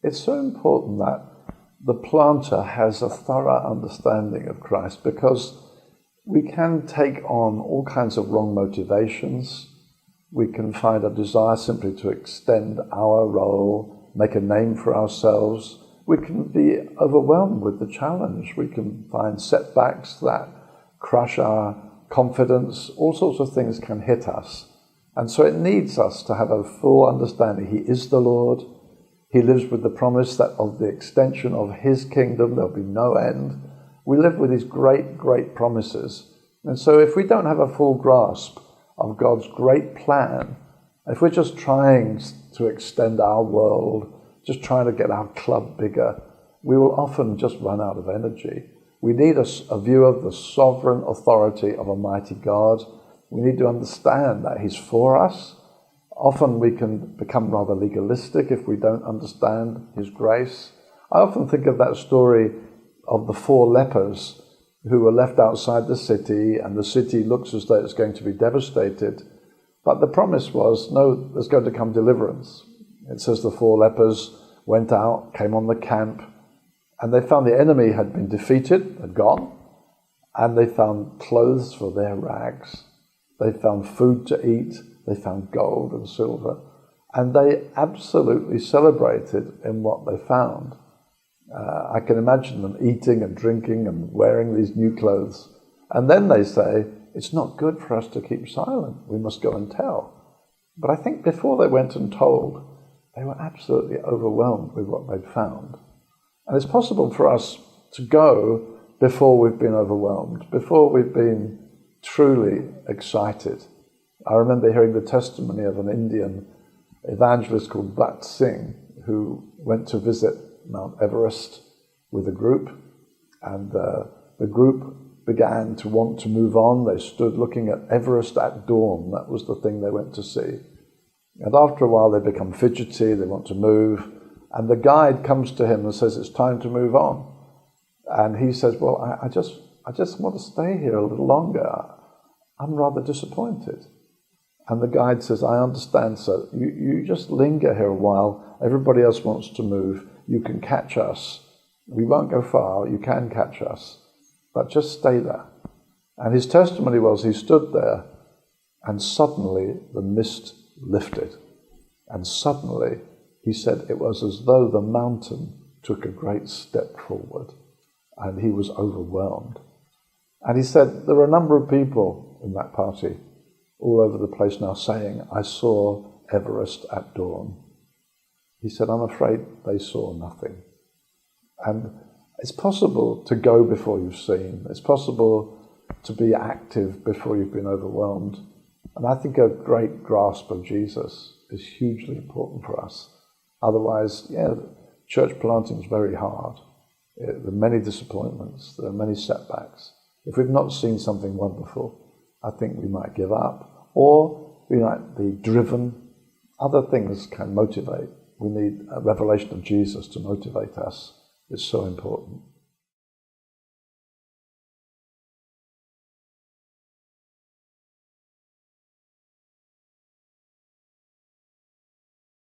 It's so important that the planter has a thorough understanding of Christ, because we can take on all kinds of wrong motivations. We can find a desire simply to extend our role, make a name for ourselves. We can be overwhelmed with the challenge. We can find setbacks that crush our confidence. All sorts of things can hit us. And so it needs us to have a full understanding. He is the Lord. He lives with the promise that of the extension of his kingdom, there'll be no end. We live with these great, great promises. And so if we don't have a full grasp of God's great plan, if we're just trying to extend our world, just trying to get our club bigger, we will often just run out of energy. We need a view of the sovereign authority of a mighty God. We need to understand that he's for us. Often we can become rather legalistic if we don't understand his grace. I often think of that story of the 4 lepers who were left outside the city, and the city looks as though it's going to be devastated. But the promise was, no, there's going to come deliverance. It says the 4 lepers went out, came on the camp, and they found the enemy had been defeated, had gone, and they found clothes for their rags. They found food to eat. They found gold and silver, and they absolutely celebrated in what they found. I can imagine them eating and drinking and wearing these new clothes. And then they say, it's not good for us to keep silent. We must go and tell. But I think before they went and told, they were absolutely overwhelmed with what they'd found. And it's possible for us to go before we've been overwhelmed, before we've been truly excited. I remember hearing the testimony of an Indian evangelist called Bhat Singh, who went to visit Mount Everest with a group, and the group began to want to move on. They stood looking at Everest at dawn. That was the thing they went to see. And after a while they become fidgety, they want to move, and the guide comes to him and says, it's time to move on. And he says, well, I just want to stay here a little longer. I'm rather disappointed. And the guide says, I understand, sir. You just linger here a while. Everybody else wants to move. You can catch us. We won't go far. You can catch us. But just stay there. And his testimony was, he stood there, and suddenly the mist lifted. And suddenly, he said, it was as though the mountain took a great step forward. And he was overwhelmed. And he said, there were a number of people in that party all over the place now saying, I saw Everest at dawn. He said, I'm afraid they saw nothing. And it's possible to go before you've seen. It's possible to be active before you've been overwhelmed. And I think a great grasp of Jesus is hugely important for us. Otherwise, church planting is very hard. There are many disappointments. There are many setbacks. If we've not seen something wonderful, I think we might give up, or we might be driven. Other things can motivate. We need a revelation of Jesus to motivate us. It's so important.